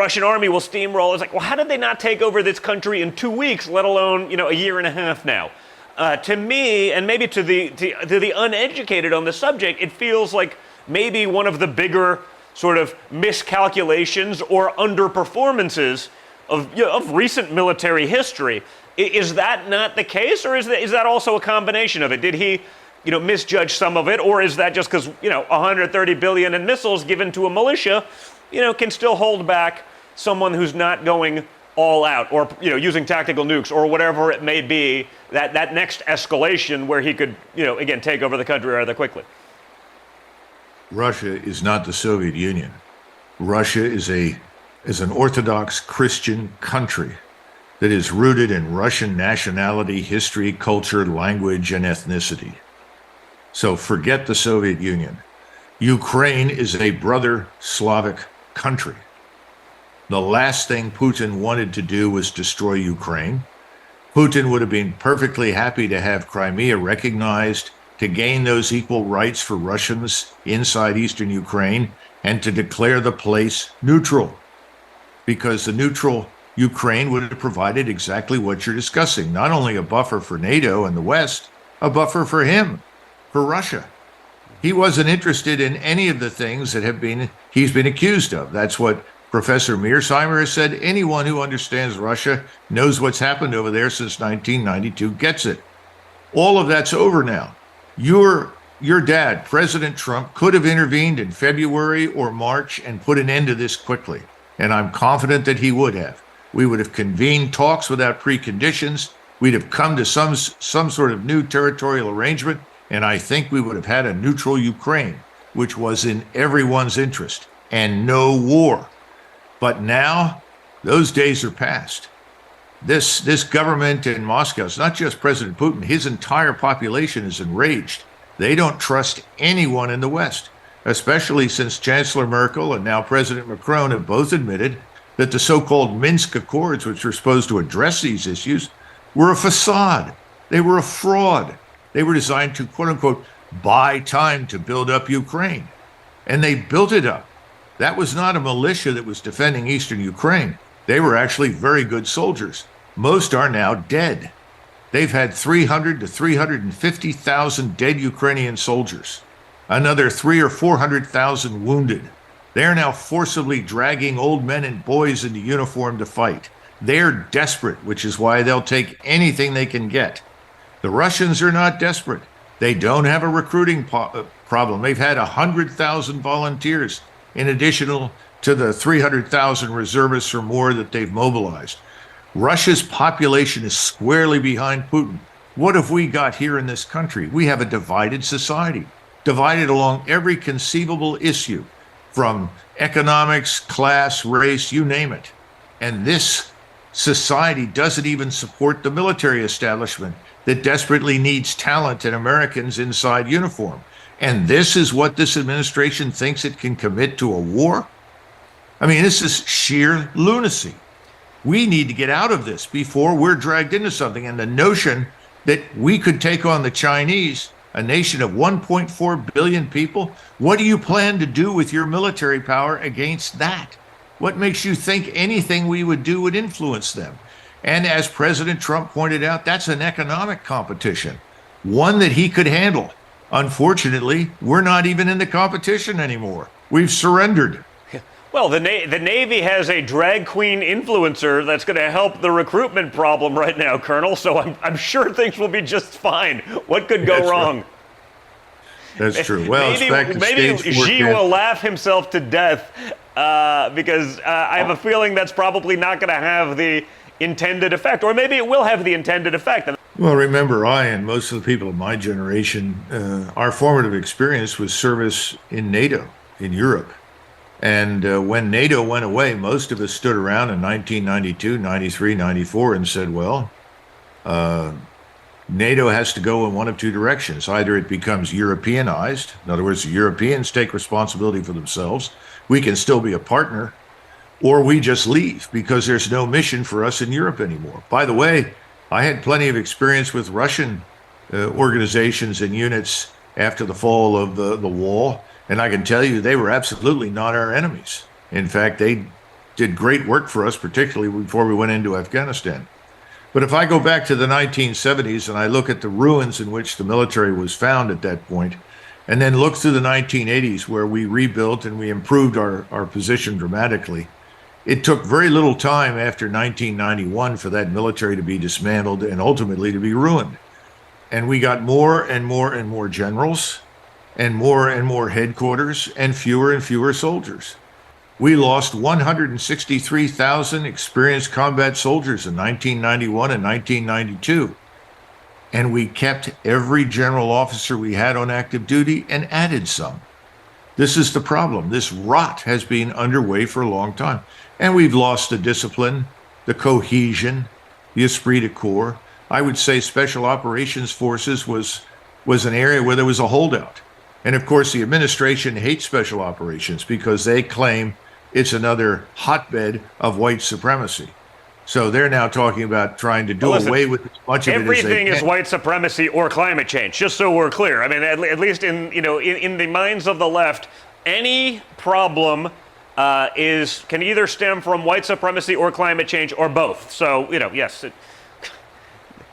Russian army will steamroll. It's like, well, how did they not take over this country in 2 weeks, let alone, a year and a half now? To me, and maybe to the uneducated on the subject, it feels like maybe one of the bigger sort of miscalculations or underperformances of recent military history. Is that not the case, or is that also a combination of it? Did he, misjudge some of it, or is that just because, 130 billion in missiles given to a militia, can still hold back someone who's not going all out, or using tactical nukes or whatever it may be, that next escalation where he could, again, take over the country rather quickly? Russia is not the Soviet Union. Russia is an Orthodox Christian country that is rooted in Russian nationality, history, culture, language, and ethnicity. So forget the Soviet Union. Ukraine is a brother Slavic country. The last thing Putin wanted to do was destroy Ukraine. Putin would have been perfectly happy to have Crimea recognized, to gain those equal rights for Russians inside eastern Ukraine, and to declare the place neutral. Because the neutral Ukraine would have provided exactly what you're discussing, not only a buffer for NATO and the West, a buffer for him, for Russia. He wasn't interested in any of the things that he's been accused of. That's what Professor Mearsheimer has said. Anyone who understands Russia, knows what's happened over there since 1992, gets it. All of that's over now. Your dad, President Trump, could have intervened in February or March and put an end to this quickly. And I'm confident that he would have. We would have convened talks without preconditions. We'd have come to some sort of new territorial arrangement. And I think we would have had a neutral Ukraine, which was in everyone's interest, and no war. But now, those days are past. This government in Moscow, it's not just President Putin, his entire population is enraged. They don't trust anyone in the West, especially since Chancellor Merkel and now President Macron have both admitted that the so-called Minsk Accords, which were supposed to address these issues, were a facade. They were a fraud. They were designed to, quote unquote, buy time to build up Ukraine. And they built it up. That was not a militia that was defending eastern Ukraine. They were actually very good soldiers. Most are now dead. They've had 300 to 350,000 dead Ukrainian soldiers, another 300,000 or 400,000 wounded. They're now forcibly dragging old men and boys into uniform to fight. They're desperate, which is why they'll take anything they can get. The Russians are not desperate. They don't have a recruiting problem. They've had 100,000 volunteers in addition to the 300,000 reservists or more that they've mobilized. Russia's population is squarely behind Putin. What have we got here in this country? We have a divided society, divided along every conceivable issue, from economics, class, race, you name it. And this society doesn't even support the military establishment that desperately needs talent and Americans inside uniform. And this is what this administration thinks it can commit to a war? I mean, this is sheer lunacy. We need to get out of this before we're dragged into something. And the notion that we could take on the Chinese, a nation of 1.4 billion people, what do you plan to do with your military power against that? What makes you think anything we would do would influence them? And as President Trump pointed out, that's an economic competition, one that he could handle. Unfortunately, we're not even in the competition anymore. We've surrendered. Well, the Navy has a drag queen influencer that's going to help the recruitment problem right now, Colonel, so I'm sure things will be just fine. What could go wrong? Right. That's true. Well, maybe Xi will laugh himself to death because I have a feeling that's probably not going to have the intended effect, or maybe it will have the intended effect. Well, remember, I and most of the people of my generation, our formative experience was service in NATO, in Europe. And when NATO went away, most of us stood around in 1992, 93, 94 and said, well, NATO has to go in one of two directions. Either it becomes Europeanized, in other words, the Europeans take responsibility for themselves, we can still be a partner, or we just leave because there's no mission for us in Europe anymore. By the way, I had plenty of experience with Russian organizations and units after the fall of the wall, and I can tell you they were absolutely not our enemies. In fact, they did great work for us, particularly before we went into Afghanistan. But if I go back to the 1970s and I look at the ruins in which the military was found at that point, and then look through the 1980s where we rebuilt and we improved our position dramatically, it took very little time after 1991 for that military to be dismantled and ultimately to be ruined. And we got more and more generals and more headquarters and fewer soldiers. We lost 163,000 experienced combat soldiers in 1991 and 1992. And we kept every general officer we had on active duty and added some. This is the problem. This rot has been underway for a long time. And we've lost the discipline, the cohesion, the esprit de corps. I would say Special Operations Forces was an area where there was a holdout. And of course, the administration hates special operations because they claim it's another hotbed of white supremacy. So they're now talking about trying to do away with as much of it as they can. Everything is white supremacy or climate change, just so we're clear. I mean, at least in the minds of the left, any problem can either stem from white supremacy or climate change or both. So, yes.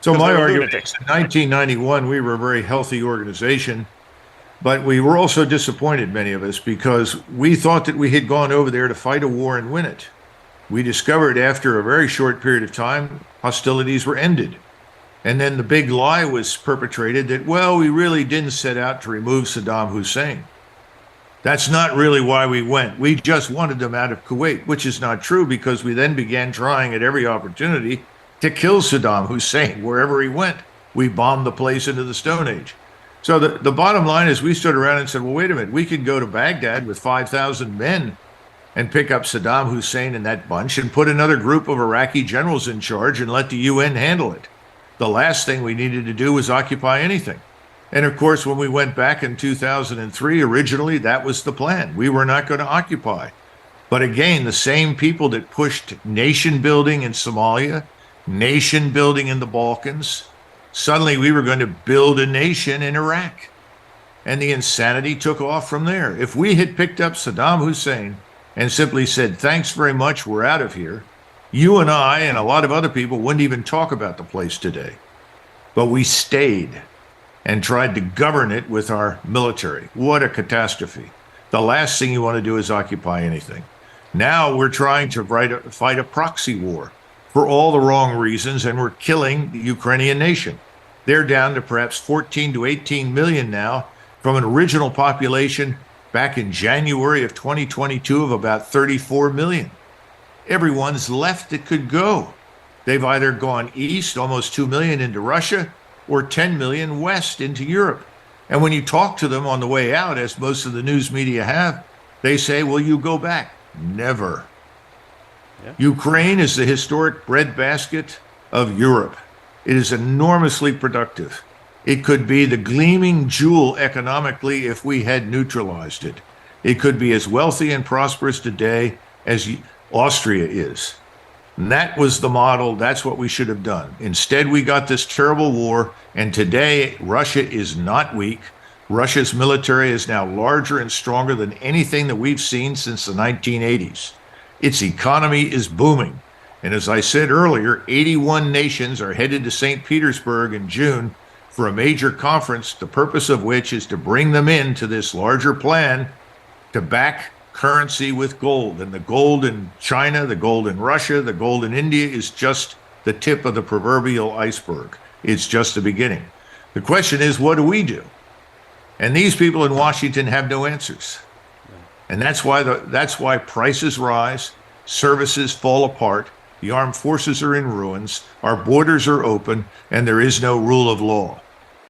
So my argument is in 1991, we were a very healthy organization. But we were also disappointed, many of us, because we thought that we had gone over there to fight a war and win it. We discovered after a very short period of time, hostilities were ended. And then the big lie was perpetrated that, well, we really didn't set out to remove Saddam Hussein. That's not really why we went. We just wanted them out of Kuwait, which is not true because we then began trying at every opportunity to kill Saddam Hussein wherever he went. We bombed the place into the Stone Age. So the bottom line is we stood around and said, well, wait a minute, we could go to Baghdad with 5,000 men and pick up Saddam Hussein and that bunch and put another group of Iraqi generals in charge and let the UN handle it. The last thing we needed to do was occupy anything. And of course, when we went back in 2003, originally, that was the plan. We were not going to occupy. But again, the same people that pushed nation building in Somalia, nation building in the Balkans, suddenly we were going to build a nation in Iraq. And the insanity took off from there. If we had picked up Saddam Hussein and simply said, thanks very much, we're out of here, you and I and a lot of other people wouldn't even talk about the place today. But we stayed and tried to govern it with our military. What a catastrophe. The last thing you want to do is occupy anything. Now we're trying to fight a proxy war for all the wrong reasons, and we're killing the Ukrainian nation. They're down to perhaps 14 to 18 million now from an original population back in January of 2022 of about 34 million. Everyone's left that could go. They've either gone east, almost 2 million into Russia, or 10 million west into Europe. And when you talk to them on the way out, as most of the news media have, they say, will you go back? Never. Yeah. Ukraine is the historic breadbasket of Europe. It is enormously productive. It could be the gleaming jewel economically if we had neutralized it. It could be as wealthy and prosperous today as Austria is. And that was the model. That's what we should have done. Instead, we got this terrible war. And today, Russia is not weak. Russia's military is now larger and stronger than anything that we've seen since the 1980s. Its economy is booming. And as I said earlier, 81 nations are headed to St. Petersburg in June for a major conference, the purpose of which is to bring them into this larger plan to back currency with gold. And the gold in China, the gold in Russia, the gold in India is just the tip of the proverbial iceberg. It's just the beginning. The question is, what do we do? And these people in Washington have no answers. And that's why prices rise, services fall apart, the armed forces are in ruins, our borders are open, and there is no rule of law.